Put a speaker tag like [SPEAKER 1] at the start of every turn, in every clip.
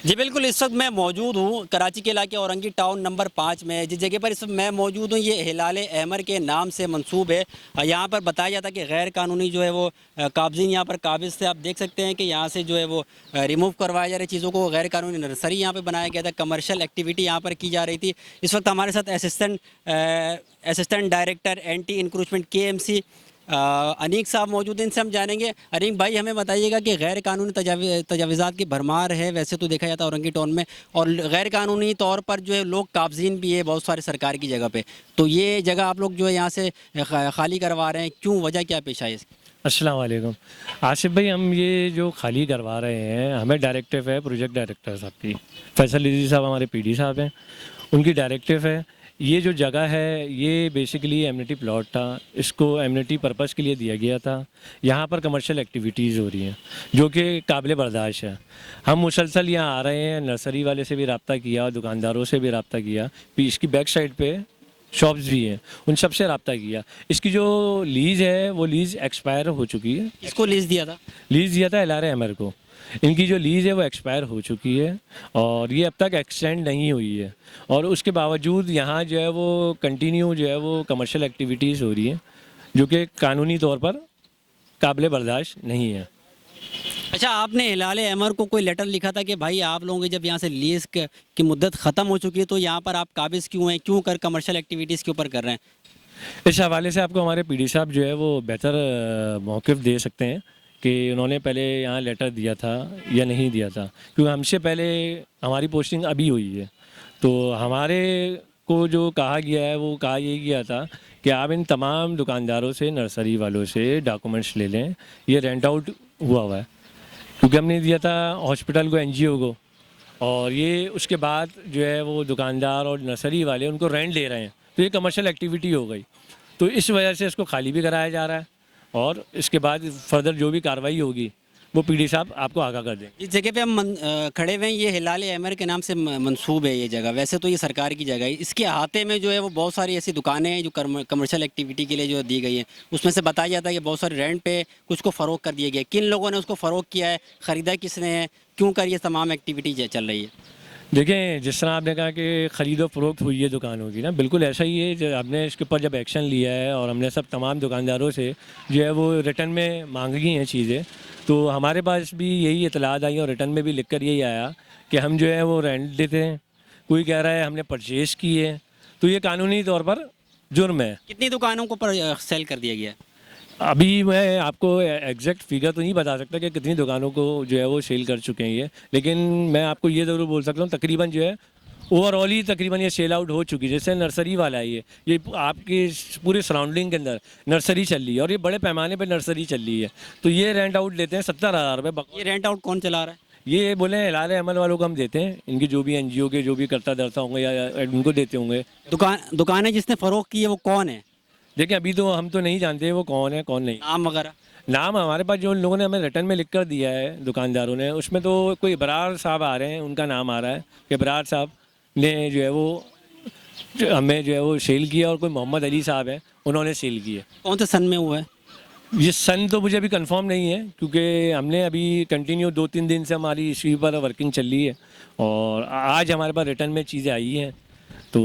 [SPEAKER 1] जी बिल्कुल, इस वक्त मैं मौजूद हूँ कराची के इलाके औरंगी टाउन नंबर 5 में। जिस जगह पर इस वक्त मैं मौजूद हूँ ये हिलाल अहमर के नाम से मंसूब है। यहाँ पर बताया जाता है कि गैर कानूनी जो है वो काबज़ीन यहाँ पर काबिज़ से आप देख सकते हैं कि यहाँ से जो है वो रिमूव करवाए जा रही चीज़ों को। गैर कानूनी नर्सरी यहाँ पर बनाया गया था, कमर्शियल एक्टिविटी यहाँ पर की जा रही थी। इस वक्त हमारे साथ assistant director anti encroachment KMC Aneek साहब मौजूद हैं। इनसे हम जानेंगे। अनीक भाई, हमें बताइएगा कि गैर कानूनी तजावीज़ात की भरमार है वैसे तो देखा जाता है औरंगी टाउन में, और गैर कानूनी तौर पर जो है लोग काबज़ीन भी है बहुत सारे सरकार की जगह पे, तो ये जगह आप लोग जो है यहाँ से खाली करवा रहे हैं, क्यों, वजह क्या पेश आई इसकी?
[SPEAKER 2] अस्सलाम वालेकुम आसिफ भाई, हम ये जो खाली करवा रहे हैं, हमें डायरेक्टिव है प्रोजेक्ट डायरेक्टर साहब की, फैसल रिजवी साहब हमारे PD साहब हैं, उनकी डायरेक्टिव है। ये जो जगह है ये बेसिकली एमिनिटी प्लॉट था, इसको एमिनिटी पर्पस के लिए दिया गया था। यहाँ पर कमर्शियल एक्टिविटीज़ हो रही हैं जो कि काबिल बर्दाश्त है। हम मुसलसल यहाँ आ रहे हैं, नर्सरी वाले से भी रब्ता किया, दुकानदारों से भी रब्ता किया, फिर इसकी बैक साइड पे शॉप्स भी हैं, उन सब से रब्ता किया। इसकी जो लीज़ है वो लीज़ एक्सपायर हो चुकी है।
[SPEAKER 1] किसको लीज़ दिया था?
[SPEAKER 2] लीज़ दिया था LRA अमर को। इनकी जो लीज़ है वो एक्सपायर हो चुकी है और ये अब तक एक्सटेंड नहीं हुई है, और उसके बावजूद यहाँ जो है वो कंटिन्यू जो है वो कमर्शियल एक्टिविटीज़ हो रही हैं जो कि कानूनी तौर पर काबिल बर्दाश्त नहीं है।
[SPEAKER 1] अच्छा, आपने हिलाल अहमर को कोई लेटर लिखा था कि भाई आप लोगों की जब यहाँ से लीज़ की मुद्दत ख़त्म हो चुकी है तो यहाँ पर आप काबिज़ क्यों हैं, क्यों कर कमर्शियल एक्टिविटीज़ के ऊपर कर रहे हैं?
[SPEAKER 2] इस हवाले से आपको हमारे PD साहब जो है वो बेहतर मौक़िफ़ दे सकते हैं कि उन्होंने पहले यहाँ लेटर दिया था या नहीं दिया था, क्योंकि हमसे पहले हमारी पोस्टिंग अभी हुई है। तो हमारे को जो कहा गया है वो कहा यही गया था कि आप इन तमाम दुकानदारों से, नर्सरी वालों से डॉक्यूमेंट्स ले लें, ये रेंट आउट हुआ है, क्योंकि हमने दिया था हॉस्पिटल को, NGO को, और ये उसके बाद जो है वो दुकानदार और नर्सरी वाले उनको रेंट ले रहे हैं, तो ये कमर्शियल एक्टिविटी हो गई। तो इस वजह से इसको खाली भी कराया जा रहा है, और इसके बाद फर्दर जो भी कार्रवाई होगी वो PD साहब आपको आगाह कर देंगे।
[SPEAKER 1] इस जगह पे हम खड़े हुए हैं, ये हिलाल अहमर के नाम से मंसूब है ये जगह। वैसे तो ये सरकार की जगह है, इसके अहाते में जो है वो बहुत सारी ऐसी दुकानें हैं जो कमर्शियल एक्टिविटी के लिए जो दी गई हैं। उसमें से बताया जाता है कि बहुत सारे रेंट पे कुछ को फ़रोग कर दिया गया। किन लोगों ने उसको फ़रोग किया है, ख़रीदा किसने है, क्यों कर ये तमाम एक्टिविटी चल रही है?
[SPEAKER 2] देखें, जिस तरह आपने कहा कि ख़रीद व फ़रोख्त हुई है दुकानों की ना, बिल्कुल ऐसा ही है। जो हमने इसके ऊपर जब एक्शन लिया है और हमने सब तमाम दुकानदारों से जो है वो रिटर्न में मांगी हैं चीज़ें, तो हमारे पास भी यही इतलात आई और रिटर्न में भी लिख कर यही आया कि हम जो है वो रेंट देते हैं, कोई कह रहा है हमने परचेज़ की है, तो ये कानूनी तौर पर जुर्म है।
[SPEAKER 1] कितनी दुकानों को सेल कर दिया गया है?
[SPEAKER 2] अभी मैं आपको एग्जैक्ट फिगर तो नहीं बता सकता कि कितनी दुकानों को जो है वो सेल कर चुके हैं ये, लेकिन मैं आपको ये ज़रूर बोल सकता हूँ तकरीबन जो है ओवरऑल ही तकरीबन ये सेल आउट हो चुकी है। जैसे नर्सरी वाला है, ये आपके पूरे सराउंडिंग के अंदर नर्सरी चल रही है और ये बड़े पैमाने पर नर्सरी चल रही है, तो ये रेंट आउट लेते हैं 70,000 रुपये।
[SPEAKER 1] ये रेंट आउट कौन चला रहा है?
[SPEAKER 2] ये बोले हिलाल अमल वालों को हम देते हैं, इनके जो भी NGO के जो भी करता धरता होंगे या उनको देते होंगे।
[SPEAKER 1] दुकानें जिसने फ़रोग की है वो कौन है?
[SPEAKER 2] देखिए, अभी तो हम तो नहीं जानते वो कौन है कौन नहीं।
[SPEAKER 1] नाम वगैरह?
[SPEAKER 2] नाम हमारे पास जो उन लोगों ने हमें रिटर्न में लिख कर दिया है दुकानदारों ने, उसमें तो कोई इबरार साहब आ रहे हैं, उनका नाम आ रहा है कि इबरार साहब ने जो है वो हमें जो है वो सेल किया, और कोई मोहम्मद अली साहब हैं, उन्होंने सेल किया।
[SPEAKER 1] कौन से सन में हुआ है?
[SPEAKER 2] ये सन तो मुझे अभी कंफर्म नहीं है, क्योंकि हमने अभी कंटिन्यू 2-3 दिन से हमारी इसी पर वर्किंग चल रही है और आज हमारे पास रिटर्न में चीज़ें आई हैं। तो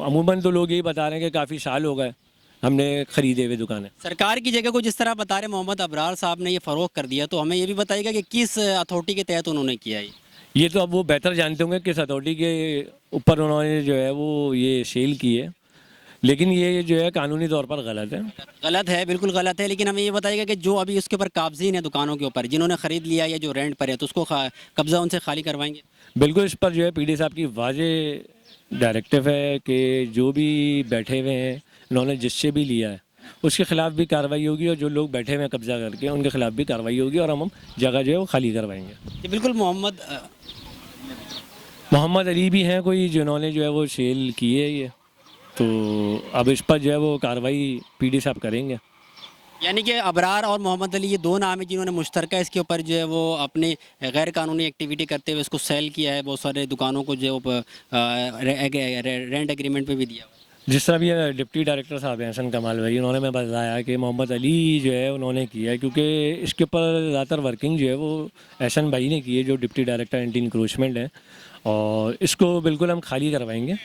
[SPEAKER 2] अमूमन तो लोग यही बता रहे हैं कि काफ़ी साल हो गए हमने ख़रीदे हुए दुकानें।
[SPEAKER 1] सरकार की जगह को जिस तरह बता रहे मोहम्मद अबरार साहब ने ये फ़रोग कर दिया, तो हमें ये भी बताइएगा कि किस अथॉरिटी के तहत उन्होंने किया
[SPEAKER 2] ये तो अब वो बेहतर जानते होंगे किस अथॉरिटी के ऊपर उन्होंने जो है वो ये सेल की है, लेकिन ये जो है कानूनी तौर पर गलत है।
[SPEAKER 1] गलत है, बिल्कुल गलत है। लेकिन हमें ये बताइएगा कि जो अभी उसके ऊपर काबज़ीन है दुकानों के ऊपर, जिन्होंने ख़रीद लिया या जो रेंट पर है, तो उसको कब्ज़ा उनसे खाली करवाएंगे?
[SPEAKER 2] बिल्कुल, इस पर जो है PD साहब की वाज़ेह डायरेक्टिव है कि जो भी बैठे हुए हैं, उन्होंने जिससे भी लिया है उसके ख़िलाफ़ भी कार्रवाई होगी, और जो लोग बैठे हुए हैं कब्ज़ा करके उनके ख़िलाफ़ भी कार्रवाई होगी, और हम जगह जो है वो खाली करवाएंगे।
[SPEAKER 1] जी बिल्कुल।
[SPEAKER 2] मोहम्मद अली भी हैं कोई जिन्होंने जो है वो सेल की है ये, तो अब इस पर जो है वो कार्रवाई PD साहब करेंगे।
[SPEAKER 1] यानी कि अबरार और मोहम्मद अली ये दो नाम है जिन्होंने मुश्तरका इसके ऊपर जो है वो अपनी गैर कानूनी एक्टिविटी करते हुए इसको सेल किया है, बहुत सारे दुकानों को जो है वो रेंट एग्रीमेंट पे भी दिया हुआ है।
[SPEAKER 2] जिस तरह भी डिप्टी डायरेक्टर साहब हैं हसन कमाल भाई, उन्होंने मैं बताया कि मोहम्मद अली जो है उन्होंने किया है, क्योंकि इसके ऊपर ज़्यादातर वर्किंग जो है वो एहसन भाई ने की है, जो डिप्टी डायरेक्टर एंटी इंक्रोचमेंट है। और इसको बिल्कुल हम खाली करवाएंगे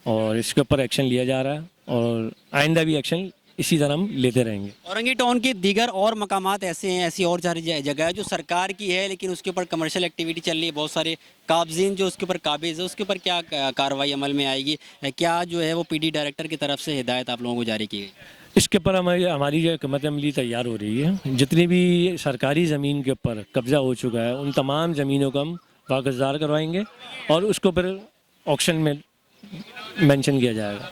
[SPEAKER 2] और इसके ऊपर एक्शन लिया जा रहा है और आइंदा भी एक्शन इसी तरह हम लेते रहेंगे।
[SPEAKER 1] औरंगी टाउन की दीगर और मकामात ऐसे हैं, ऐसी और सारी जगह है जो सरकार की है लेकिन उसके ऊपर कमर्शियल एक्टिविटी चल रही है, बहुत सारे काबजीन जो उसके ऊपर काबिज है, उसके ऊपर क्या कार्रवाई अमल में आएगी? क्या जो है वो पीडी डायरेक्टर की तरफ से हिदायत आप लोगों को जारी की गई?
[SPEAKER 2] इसके ऊपर हमारी हमारी जो हिकमत अमली तैयार हो रही है। जितनी भी सरकारी ज़मीन के ऊपर कब्ज़ा हो चुका है उन तमाम ज़मीनों को हम वागज़दार करवाएंगे और उसको फिर ऑक्शन में मेंशन किया जाएगा।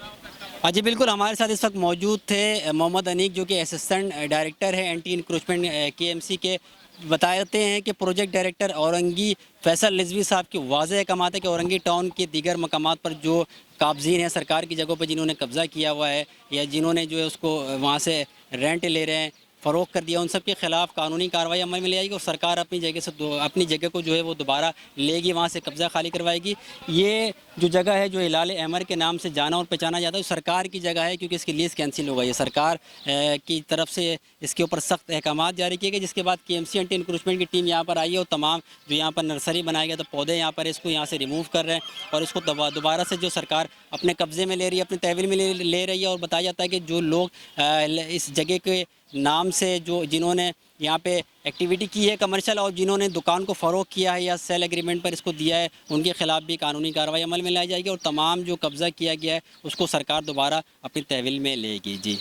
[SPEAKER 1] जी बिल्कुल, हमारे साथ इस वक्त मौजूद थे मोहम्मद अनीक जो कि असिस्टेंट डायरेक्टर है एंटी इंक्रोचमेंट केएमसी के। बताते हैं कि प्रोजेक्ट डायरेक्टर औरंगी फैसल रिजवी साहब की वाज़ेह कहना है कि औरंगी टाउन के दीगर मकामात पर जो काबजीन हैं सरकार की जगहों पर, जिन्होंने कब्ज़ा किया हुआ है या जिन्होंने जो है उसको वहाँ से रेंट ले रहे हैं, फ़रोग कर दिया, उन सब के खिलाफ कानूनी कार्रवाई अमल में ले आएगी और सरकार अपनी जगह से अपनी जगह को जो है वो दोबारा लेगी, वहाँ से कब्ज़ा खाली करवाएगी। ये जो जगह है जो हिलाल अहमर के नाम से जाना और पहचाना जाता है, सरकार की जगह है क्योंकि इसकी लीज़ कैंसिल हो गई है। सरकार की तरफ से इसके ऊपर सख्त अहकामात जारी किए गए, जिसके बाद केएमसी एंटी इंक्रोचमेंट की टीम यहाँ पर आई है और तमाम जो यहाँ पर नर्सरी बनाया गया तो पौधे यहाँ पर इसको यहाँ से रिमूव कर रहे हैं और इसको दोबारा से जो सरकार अपने कब्ज़े में ले रही है, अपने तहवील में ले रही है। और बताया जाता है कि जो लोग इस जगह के नाम से जो जिन्होंने यहाँ पे एक्टिविटी की है कमर्शियल और जिन्होंने दुकान को फ़रोग किया है या सेल एग्रीमेंट पर इसको दिया है, उनके खिलाफ भी कानूनी कार्रवाई अमल में लाई जाएगी और तमाम जो कब्ज़ा किया गया है उसको सरकार दोबारा अपनी तहवील में लेगी। जी।